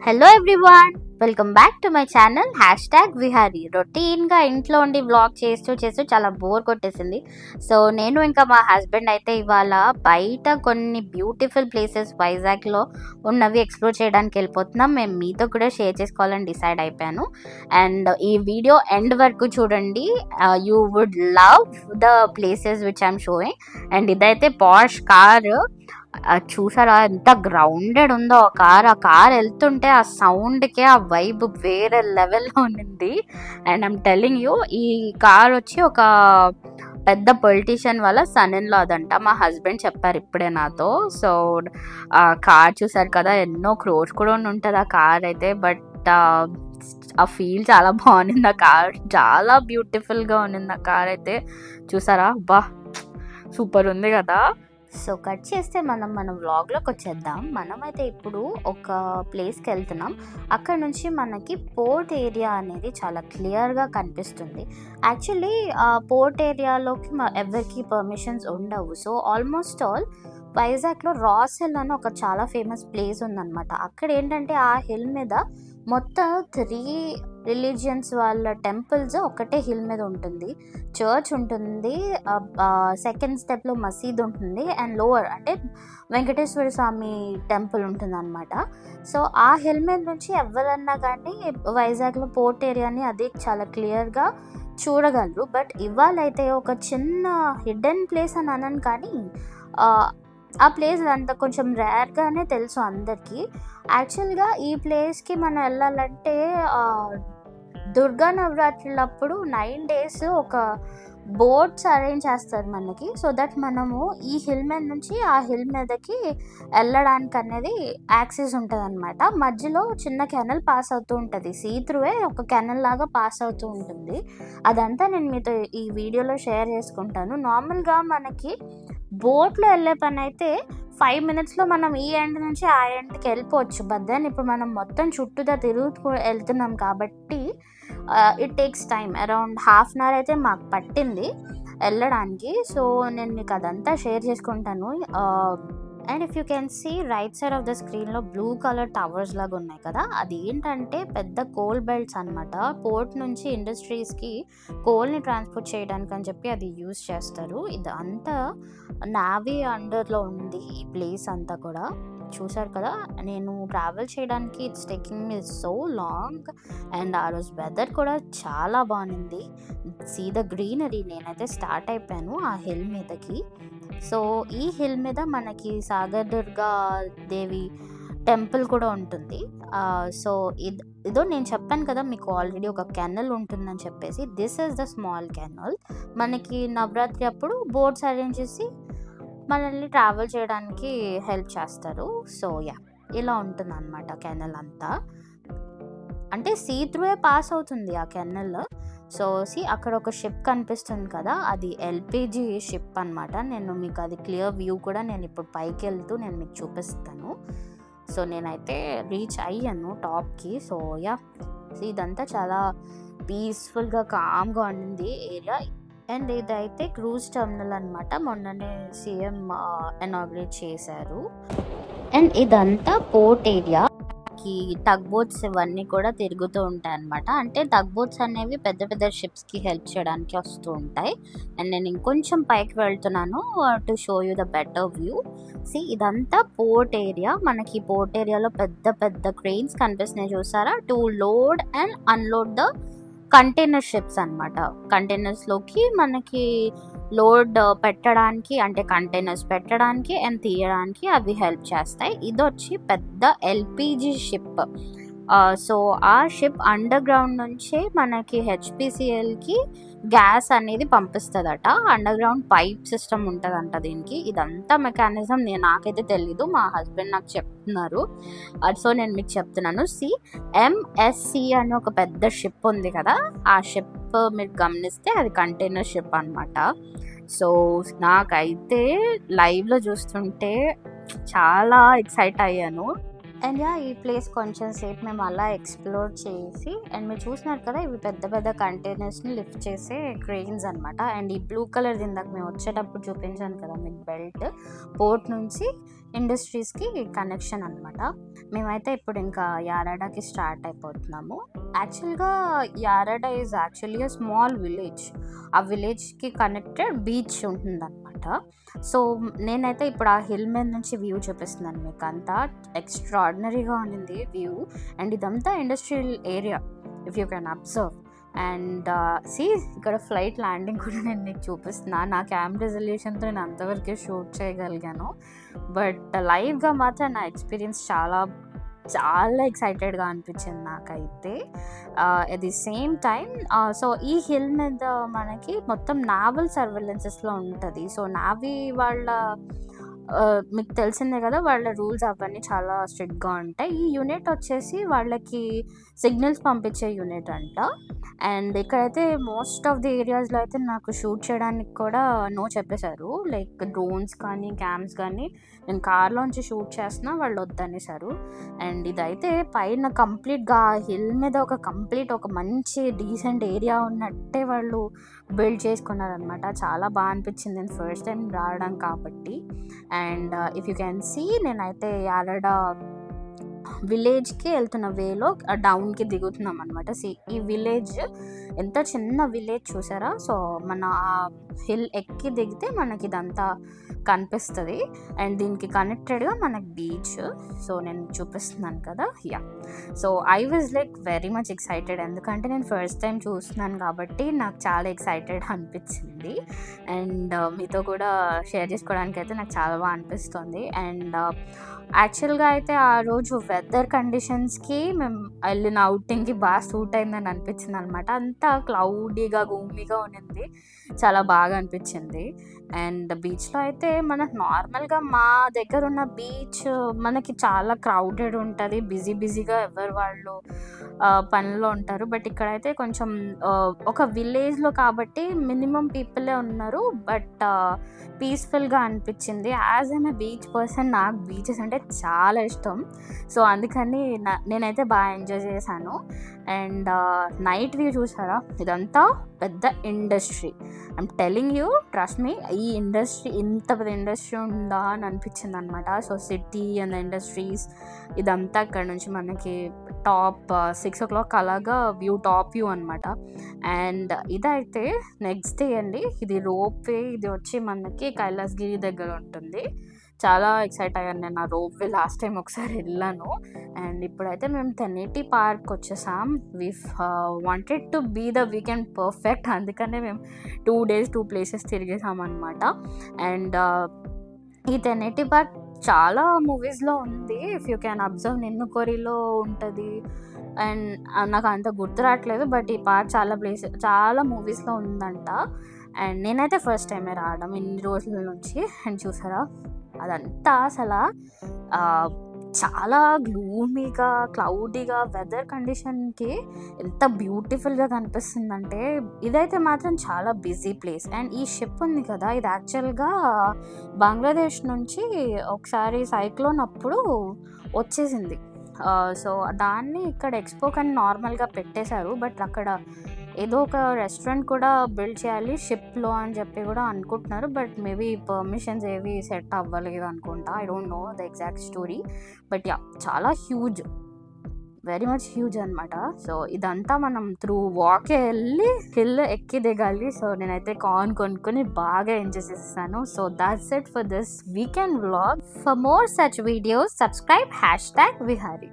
Hello everyone, welcome back to my channel #Vihari. రొటీన్గా ఇంట్లో ఉండి వ్లాగ్ చేస్తూ చాలా బోర్ కొట్టేసింది. సో నేను ఇంకా మా హస్బెండ్ అయితే ఇవాళ బయట కొన్ని బ్యూటిఫుల్ ప్లేసెస్ వైజాగ్లో ఉన్నవి ఎక్స్ప్లోర్ చేయడానికి వెళ్ళిపోతున్నాం. మేము మీతో కూడా షేర్ చేసుకోవాలని డిసైడ్ అయిపోయాను. అండ్ ఈ వీడియో ఎండ్ వరకు చూడండి. You would love the places which I'm showing. And ఇదైతే పాష్ కార్. చూసారా ఎంత గ్రౌండెడ్ ఉందో ఆ కార్ వెళ్తుంటే ఆ సౌండ్కి ఆ వైబ్ వేరే లెవెల్లో ఉంది. అండ్ ఐమ్ టెల్లింగ్ యూ, ఈ కార్ వచ్చి ఒక పెద్ద పొలిటీషియన్ వాళ్ళ సన్ ఇన్ లా అదంట. మా హస్బెండ్ చెప్పారు ఇప్పుడే నాతో. సో ఆ కార్ చూసారు కదా, ఎన్నో క్రోర్స్ కూడా ఉంటుంది ఆ కార్ అయితే. బట్ ఆ ఫీల్ చాలా బాగుంది. ఆ కార్ చాలా బ్యూటిఫుల్గా ఉంది. ఆ కార్ అయితే చూసారా, బా సూపర్ ఉంది కదా. సో కట్ చేస్తే మన వ్లాగ్లోకి వచ్చేద్దాం. మనమైతే ఇప్పుడు ఒక ప్లేస్కి వెళ్తున్నాం. అక్కడ నుంచి మనకి పోర్ట్ ఏరియా అనేది చాలా క్లియర్గా కనిపిస్తుంది. యాక్చువల్లీ ఆ పోర్ట్ ఏరియాలోకి ఎవరికి పర్మిషన్స్ ఉండవు. సో ఆల్మోస్ట్ ఆల్ వైజాగ్లో రాస్ హిల్ అని ఒక చాలా ఫేమస్ ప్లేస్ ఉందన్నమాట. అక్కడ ఏంటంటే ఆ హిల్ మీద మొత్తం 3 రిలీజియన్స్ వాళ్ళ టెంపుల్స్ ఒకటే హిల్ మీద ఉంటుంది. చర్చ్ ఉంటుంది, సెకండ్ స్టెప్లో మసీద్ ఉంటుంది, అండ్ లోవర్ అంటే వెంకటేశ్వర స్వామి టెంపుల్ ఉంటుంది అనమాట. సో ఆ హిల్ మీద నుంచి ఎవరన్నా కానీ వైజాగ్లో పోర్ట్ ఏరియాని అది చాలా క్లియర్గా చూడగలరు. బట్ ఇవాళైతే ఒక చిన్న హిడెన్ ప్లేస్ అని అనను, కానీ ఆ ప్లేస్ అంత కొంచెం రేర్గానే తెలుసు అందరికీ. యాక్చువల్గా ఈ ప్లేస్కి మనం వెళ్ళాలంటే దుర్గా నవరాత్రులప్పుడు 9 days ఒక బోట్స్ అరేంజ్ చేస్తారు మనకి. సో దట్ మనము ఈ హిల్ మీద నుంచి ఆ హిల్ మీదకి వెళ్ళడానికి అనేది యాక్సెస్ ఉంటుంది అనమాట. మధ్యలో చిన్న కెనల్ పాస్ అవుతూ ఉంటుంది. సీత్రువే ఒక కెనల్ లాగా పాస్ అవుతూ ఉంటుంది. అదంతా నేను మీతో ఈ వీడియోలో షేర్ చేసుకుంటాను. నార్మల్గా మనకి బోట్లో వెళ్ళే పని అయితే 5 minutesలో మనం ఈ ఎండ్ నుంచి ఆ ఎండ్కి వెళ్ళిపోవచ్చు. బట్ దెన్ ఇప్పుడు మనం మొత్తం చుట్టూదా తిరుగుతూ వెళ్తున్నాం కాబట్టి it takes time. Around 1/2 hour అయితే మాకు పట్టింది వెళ్ళడానికి. సో నేను మీకు అదంతా షేర్ చేసుకుంటాను. And if you can see right side of the స్క్రీన్లో బ్లూ కలర్ టవర్స్ లాగా ఉన్నాయి కదా, అది ఏంటంటే పెద్ద కోల్ బెల్ట్స్ అనమాట. పోర్ట్ నుంచి ఇండస్ట్రీస్కి కోల్ని ట్రాన్స్పోర్ట్ చేయడానికి అని చెప్పి అది యూజ్ చేస్తారు. ఇది అంతా నావీ అండర్లో ఉంది ఈ ప్లేస్ అంతా కూడా. చూసారు కదా, నేను ట్రావెల్ చేయడానికి it's taking me so long. And ఆ రోజు వెదర్ కూడా చాలా బాగుంది. See the greenery. నేనైతే స్టార్ట్ అయిపోయాను ఆ హిల్ మీదకి. సో ఈ హిల్ మీద మనకి సాగర్ దుర్గా దేవి టెంపుల్ కూడా ఉంటుంది. సో ఇదో నేను చెప్పాను కదా మీకు ఆల్రెడీ ఒక కెనల్ ఉంటుందని చెప్పేసి. This is the small canal. మనకి నవరాత్రి అప్పుడు బోట్స్ అరేంజ్ చేసి మనల్ని ట్రావెల్ చేయడానికి హెల్ప్ చేస్తారు. సో ఇలా ఉంటుంది అన్నమాట కెనల్ అంతా. అంటే సీత్రువే పాస్ అవుతుంది ఆ కెనల్. సో అక్కడ ఒక షిప్ కనిపిస్తుంది కదా, అది ఎల్పిజి షిప్ అనమాట. నేను మీకు అది క్లియర్ వ్యూ కూడా నేను ఇప్పుడు పైకి వెళ్తూ నేను మీకు చూపిస్తాను. సో నేనైతే రీచ్ అయ్యాను టాప్కి. సో ఇదంతా చాలా పీస్ఫుల్గా కామ్గా ఉండింది ఏరియా. అండ్ ఇదైతే క్రూజ్ టర్మినల్ అనమాట. మొన్ననే సీఎం ఇనాగ్రేట్ చేశారు. అండ్ ఇదంతా పోర్ట్ ఏరియా. టగ్ బోట్స్ ఇవన్నీ కూడా తిరుగుతూ ఉంటాయి అనమాట. అంటే టగ్ బోట్స్ అనేవి పెద్ద పెద్ద షిప్స్కి హెల్ప్ చేయడానికి వస్తూ ఉంటాయి. అండ్ నేను ఇంకొంచెం పైకి వెళ్తున్నాను to show you the better view. ఇదంతా పోర్ట్ ఏరియా. మనకి పోర్ట్ ఏరియాలో పెద్ద పెద్ద క్రెయిన్స్ కనిపిస్తున్నాయి చూసారా, to load and unload the container ships అనమాట. కంటైనర్స్లోకి మనకి లోడ్ పెట్టడానికి, అంటే కంటైనర్స్ పెట్టడానికి అండ్ తీయడానికి అవి హెల్ప్ చేస్తాయి. ఇది వచ్చి పెద్ద ఎల్పిజి షిప్. సో ఆ షిప్ అండర్ గ్రౌండ్ నుంచే మనకి హెచ్పిసిఎల్కి గ్యాస్ అనేది పంపిస్తుందట. అండర్ గ్రౌండ్ పైప్ సిస్టమ్ ఉంటుందంట దీనికి. ఇదంతా మెకానిజం నాకైతే తెలీదు, మా హస్బెండ్ నాకు చెప్తున్నారు. సో నేను మీకు చెప్తున్నాను. ఎంఎస్సి అని ఒక పెద్ద షిప్ ఉంది కదా, ఆ షిప్ మీరు గమనిస్తే అది కంటైనర్ షిప్ అనమాట. సో నాకైతే లైవ్లో చూస్తుంటే చాలా ఎక్సైట్ అయ్యాను. అండ్ యా ఈ ప్లేస్ కొంచెం సేపు మేము అలా ఎక్స్ప్లోర్ చేసి, అండ్ మీరు చూసినారు కదా ఇవి పెద్ద పెద్ద కంటైనర్స్ని లిఫ్ట్ చేసే క్రెయిన్స్ అనమాట. అండ్ ఈ బ్లూ కలర్ ఇందాక మేము వచ్చేటప్పుడు చూపించాను కదా మీకు బెల్ట్, పోర్ట్ నుంచి ఇండస్ట్రీస్కి కనెక్షన్ అనమాట. మేమైతే ఇప్పుడు ఇంకా యారాడాకి స్టార్ట్ అయిపోతున్నాము. యాక్చువల్గా Yarada is actually a small village. ఆ విలేజ్కి కనెక్టెడ్ బీచ్ ఉంటుందన్నమాట. సో నేనైతే ఇప్పుడు ఆ హిల్ మీద నుంచి వ్యూ చూపిస్తున్నాను మీకు. అంతా ఎక్స్ట్రాడినరీగా ఉండింది వ్యూ. అండ్ ఇదంతా industrial area if you can observe. And see ఇక్కడ ఫ్లైట్ ల్యాండింగ్ కూడా నేను మీకు చూపిస్తున్నా. నా కెమెరా రెజల్యూషన్తో నేను అంతవరకే షూట్ చేయగలిగాను. బట్ లైవ్గా మాత్రం నా ఎక్స్పీరియన్స్ చాలా చాలా ఎక్సైటెడ్గా అనిపించింది నాకైతే. At the same time so ఈ హిల్ మీద మనకి మొత్తం నావల్ సర్వేలెన్సెస్లో ఉంటుంది. సో నావీ వాళ్ళ మీకు తెలిసిందే కదా, వాళ్ళ రూల్స్ అవన్నీ చాలా స్ట్రిక్ట్గా ఉంటాయి. ఈ యూనిట్ వచ్చేసి వాళ్ళకి సిగ్నల్స్ పంపించే యూనిట్ అంట. అండ్ ఇక్కడైతే మోస్ట్ ఆఫ్ ది ఏరియాస్లో అయితే నాకు షూట్ చేయడానికి కూడా నో చెప్పేశారు. లైక్ డ్రోన్స్ కానీ క్యామ్స్ కానీ నేను కార్లోంచి షూట్ చేస్తున్నా వాళ్ళు వద్దనేసారు. అండ్ ఇదైతే పైన కంప్లీట్గా హిల్ మీద ఒక మంచి డీసెంట్ ఏరియా ఉన్నట్టే వాళ్ళు బిల్డ్ చేసుకున్నారనమాట. చాలా బాగా అనిపించింది నేను ఫస్ట్ టైం రావడం కాబట్టి. And if you can see నేనైతే యారాడా విలేజ్కి వెళ్తున్న వేలో డౌన్కి దిగుతున్నాం అనమాట. ఈ విలేజ్ ఎంత చిన్న విలేజ్ చూసారా. సో మన హిల్ ఎక్కి దిగితే మనకి ఇదంతా కనిపిస్తుంది. అండ్ దీనికి కనెక్టెడ్గా మనకి బీచ్. సో నేను చూపిస్తున్నాను కదా. Yeah so I was like very much excited, ఎందుకంటే నేను ఫస్ట్ టైం చూస్తున్నాను కాబట్టి నాకు చాలా ఎక్సైటెడ్ అనిపించింది. అండ్ మీతో కూడా షేర్ చేసుకోవడానికి అయితే నాకు చాలా బాగా అనిపిస్తుంది. అండ్ యాక్చువల్గా అయితే ఆ రోజు వెదర్ కండిషన్స్కి మేము వెళ్ళిన అవుటింగ్కి బాగా సూట్ అయిందని అనిపించింది అనమాట. అంతా క్లౌడీగా గూమీగా ఉన్నింది, చాలా బాగా అనిపించింది. అండ్ బీచ్లో అయితే మనకు నార్మల్గా మా దగ్గర ఉన్న బీచ్ మనకి చాలా క్రౌడెడ్ ఉంటుంది, బిజీగా ఎవరు వాళ్ళు పనిలో ఉంటారు. బట్ ఇక్కడైతే కొంచెం ఒక విలేజ్లో కాబట్టి మినిమం పీపులే ఉన్నారు, బట్ పీస్ఫుల్గా అనిపించింది. యాజ్ ఎన్ బీచ్ పర్సన్ నాకు బీచెస్ అంటే చాలా ఇష్టం. సో అందుకని నేనైతే బాగా ఎంజాయ్ చేశాను. అండ్ నైట్ వ్యూ చూసారా, ఇదంతా పెద్ద industry. I'm telling you, trust me, ఈ ఇండస్ట్రీ ఇంత పెద్ద ఇండస్ట్రీ ఉందా అని అనిపించింది అనమాట. సో సిటీ అండ్ ఇండస్ట్రీస్ ఇదంతా ఇక్కడ నుంచి మనకి టాప్ 6 o'clock అలాగా టాప్ వ్యూ అనమాట. అండ్ ఇదైతే నెక్స్ట్ డే అండి. ఇది రోప్ వే, ఇది వచ్చి మనకి కైలాసగిరి దగ్గర ఉంటుంది. చాలా ఎక్సైట్ అయ్యాను నేను. ఆ రోప్ వే లాస్ట్ టైం ఒకసారి వెళ్ళాను. అండ్ ఇప్పుడైతే మేము తెన్నేటి పార్క్ వచ్చేసాం. We wanted to be the weekend perfect, అందుకనే మేము 2 days 2 places తిరిగేసాం అనమాట. అండ్ ఈ తెన్నేటి పార్క్ చాలా మూవీస్లో ఉంది. ఇఫ్ యూ క్యాన్ అబ్జర్వ్ నిన్ను కోరిలో ఉంటుంది. అండ్ నాకు అంత గుర్తు రావట్లేదు, బట్ ఈ పార్క్ చాలా మూవీస్లో ఉందంట. అండ్ నేనైతే ఫస్ట్ టైమే రావడం ఇన్ని రోజుల నుంచి. అండ్ చూసారా, అదంతా అసలు చాలా గ్లూమీగా క్లౌడీగా వెదర్ కండిషన్కి ఎంత బ్యూటిఫుల్గా కనిపిస్తుందంటే. ఇదైతే మాత్రం చాలా బిజీ ప్లేస్. అండ్ ఈ షిప్ ఉంది కదా, ఇది యాక్చువల్గా బంగ్లాదేశ్ నుంచి ఒకసారి సైక్లోన్ అప్పుడు వచ్చేసింది. సో దాన్ని ఇక్కడ ఎక్స్పో కానీ నార్మల్గా పెట్టేశారు. బట్ అక్కడ ఏదో ఒక రెస్టారెంట్ కూడా బిల్డ్ చేయాలి షిప్లో అని చెప్పి కూడా అనుకుంటున్నారు. బట్ మేబీ పర్మిషన్స్ ఏవి సెట్ అవ్వలేదు అనుకుంటా. I don't know the exact story. But yeah, చాలా హ్యూజ్, వెరీ మచ్ హ్యూజ్ అనమాట. సో ఇదంతా మనం త్రూ వాకే వెళ్ళి హిల్ ఎక్కి దిగాలి. సో నేనైతే కొనుక్కొని బాగా ఎంజాయ్ చేసేసాను. So that's it for this weekend vlog. For more such videos subscribe #Vihari.